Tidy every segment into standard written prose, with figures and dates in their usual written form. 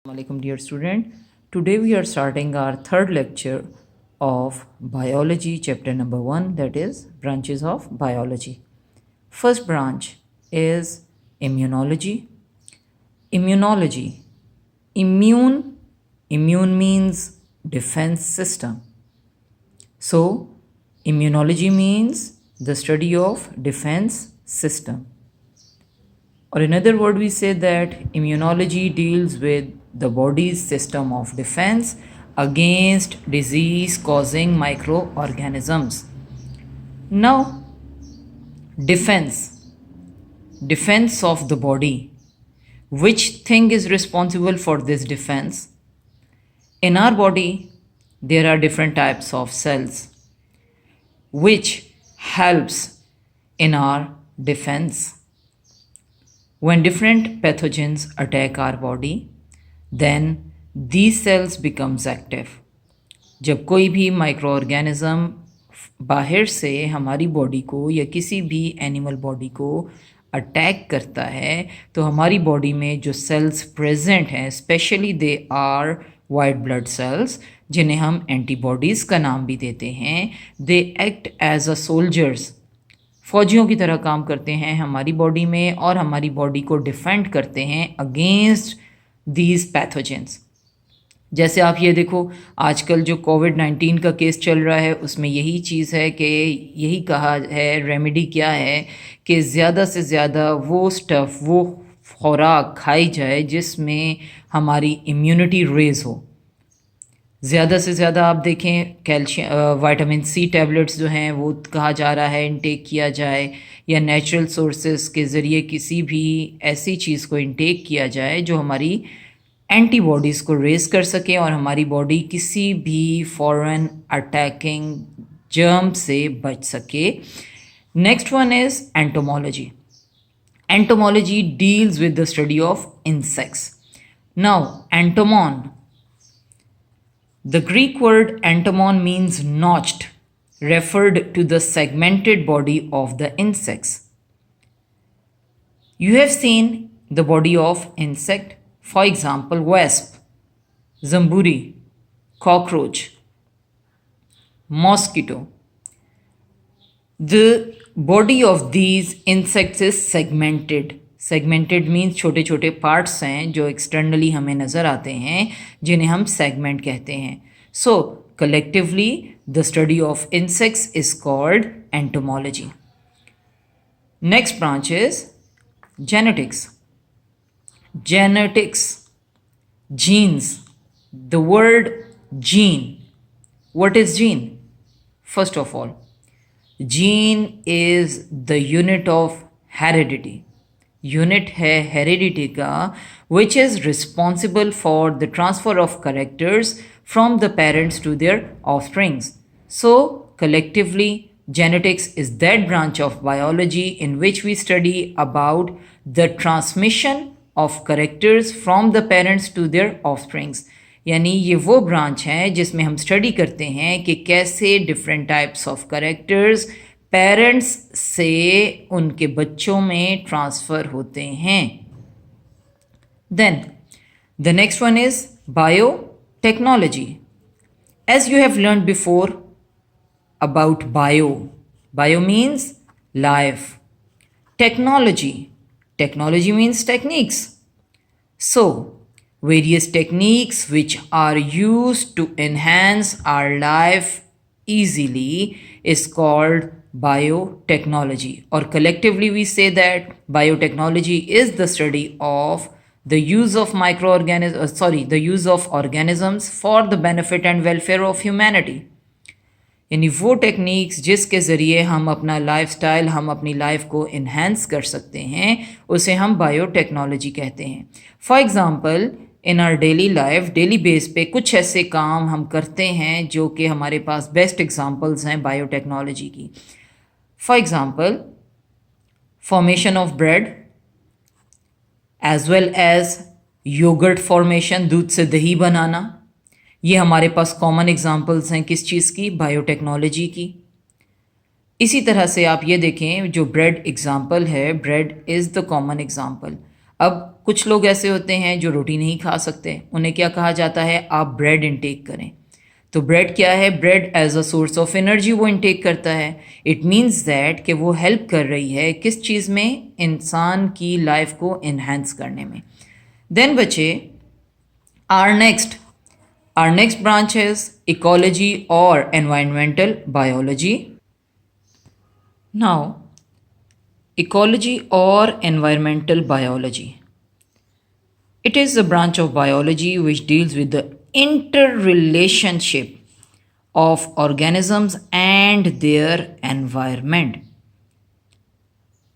Assalamualaikum dear student. Today we are starting our third lecture of biology chapter number 1, that is branches of biology. First branch is immunology. Immunology. Immune means defense system. So immunology means the study of defense system. Or in other word, we say that immunology deals with the body's system of defense against disease causing microorganisms. Now, defense of the body. Which thing is responsible for this defense? In our body, there are different types of cells which helps in our defense. When different pathogens attack our body, then these cells becomes active. जब कोई भी micro organism बाहर से हमारी body को या किसी भी एनिमल बॉडी को अटैक करता है तो हमारी बॉडी में जो सेल्स प्रेजेंट हैं, specially they are white blood cells, जिन्हें हम एंटीबॉडीज़ का नाम भी देते हैं, they act as a soldiers, फौजियों की तरह काम करते हैं हमारी बॉडी में और हमारी बॉडी को डिफेंड करते हैं अगेंस्ट दीज पैथोजेंस. जैसे आप ये देखो, आजकल जो कोविड-19 का केस चल रहा है उसमें यही चीज़ है कि यही कहा है, रेमेडी क्या है कि ज़्यादा से ज़्यादा वो स्टफ़, वो खुराक खाई जाए जिसमें हमारी इम्यूनिटी रेज़ हो. ज़्यादा से ज़्यादा आप देखें कैल्शियम, विटामिन सी टैबलेट्स जो हैं वो कहा जा रहा है इनटेक किया जाए, या नेचुरल सोर्सेज के ज़रिए किसी भी ऐसी चीज़ को इनटेक किया जाए जो हमारी एंटीबॉडीज़ को रेज़ कर सके और हमारी बॉडी किसी भी फॉरेन अटैकिंग जर्म से बच सके. Next one is entomology. Entomology deals with the study of insects. Now entomon, the Greek word entomon means notched, referred to the segmented body of the insects. You have seen the body of insect, for example, wasp, zamburi, cockroach, mosquito. The body of these insects is segmented. Segmented means छोटे छोटे parts हैं जो externally हमें नज़र आते हैं, जिन्हें हम सेगमेंट कहते हैं. So collectively the study of insects is called entomology. Next branch is genetics. Genetics, genes. The word gene, what is gene? First of all, gene is the unit of heredity. Unit है heredity का, which is responsible for the transfer of characters from the parents to their offsprings. So collectively genetics is that branch of biology in which we study about the transmission of characters from the parents to their offsprings. यानी ये वो branch है जिसमें हम study करते हैं कि कैसे different types of characters parents से उनके बच्चों में ट्रांसफ़र होते हैं. Then the next one is biotechnology. As you have learn before about bio means life. Technology means techniques. So various techniques which are used to enhance our life easily is called biotechnology, or collectively we say that biotechnology is the study of the use of the use of organisms for the benefit and welfare of humanity. यानी वो techniques जिसके ज़रिए हम अपना lifestyle, हम अपनी life को enhance कर सकते हैं, उसे हम बायोटेक्नोलॉजी कहते हैं. For example, in our daily life, daily base पे कुछ ऐसे काम हम करते हैं जो कि हमारे पास बेस्ट एग्जांपल्स हैं बायोटेक्नोलॉजी की. For example, formation of bread as well as yogurt formation, दूध से दही बनाना. ये हमारे पास कॉमन एग्जांपल्स हैं किस चीज़ की? बायोटेक्नोलॉजी की. इसी तरह से आप ये देखें, जो ब्रेड एग्जांपल है, bread is the common example. अब कुछ लोग ऐसे होते हैं जो रोटी नहीं खा सकते, उन्हें क्या कहा जाता है, आप ब्रेड इनटेक करें। तो ब्रेड क्या है, bread as a source of energy वो इनटेक करता है। इट मीन्स दैट कि वो हेल्प कर रही है किस चीज़ में, इंसान की लाइफ को इन्हेंस करने में। देन बचे our next branch is ecology or environmental biology. Now, ecology or environmental biology, it is a branch of biology which deals with the interrelationship of organisms and their environment.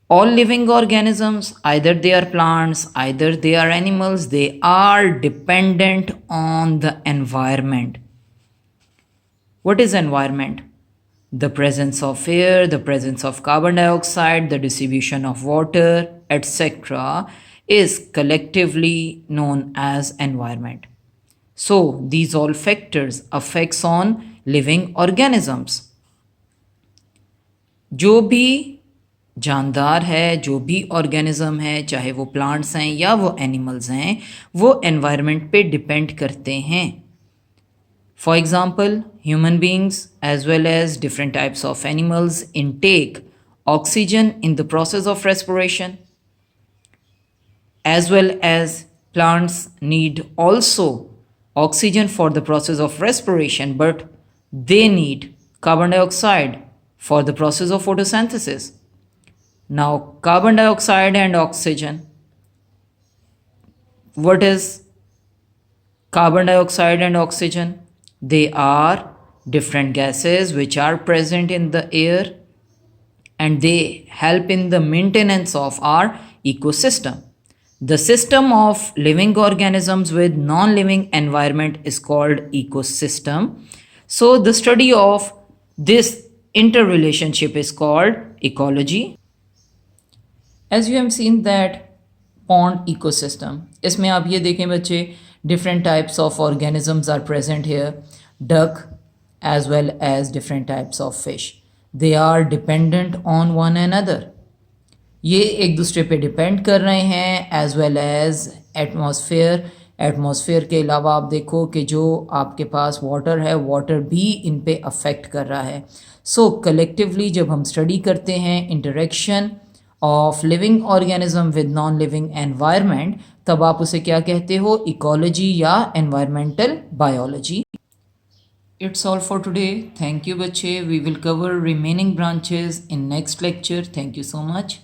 All living organisms, either they are plants, either they are animals, they are dependent on the environment. What is environment? The presence of air, the presence of carbon dioxide, the distribution of water, etc. is collectively known as environment. So these all factors affects on living organisms. जो भी जानदार है, जो भी organism है, चाहे वो plants हैं या वो एनिमल्स हैं, वो एनवायरनमेंट पे डिपेंड करते हैं। For example, human beings as well as different types of animals intake oxygen in the process of respiration, as well as plants need also oxygen for the process of respiration, but they need carbon dioxide for the process of photosynthesis. Now, carbon dioxide and oxygen. What is carbon dioxide and oxygen? They are different gases which are present in the air and they help in the maintenance of our ecosystem. The system of living organisms with non-living environment is called ecosystem. So the study of this interrelationship is called ecology. As you have seen that pond ecosystem, इसमें आप ये देखें बच्चे, different types of organisms are present here, duck as well as different types of fish. They are dependent on one another. ये एक दूसरे पे depend कर रहे हैं एज वेल एज एटमॉस्फेयर के अलावा आप देखो कि जो आपके पास वाटर है, वाटर भी इन पे अफेक्ट कर रहा है। सो कलेक्टिवली जब हम स्टडी करते हैं interaction of living organism with non living environment, तब आप उसे क्या कहते हो, इकोलॉजी या environmental biology. It's all for today. Thank you बच्चे। We will cover remaining branches in next lecture. Thank you so much.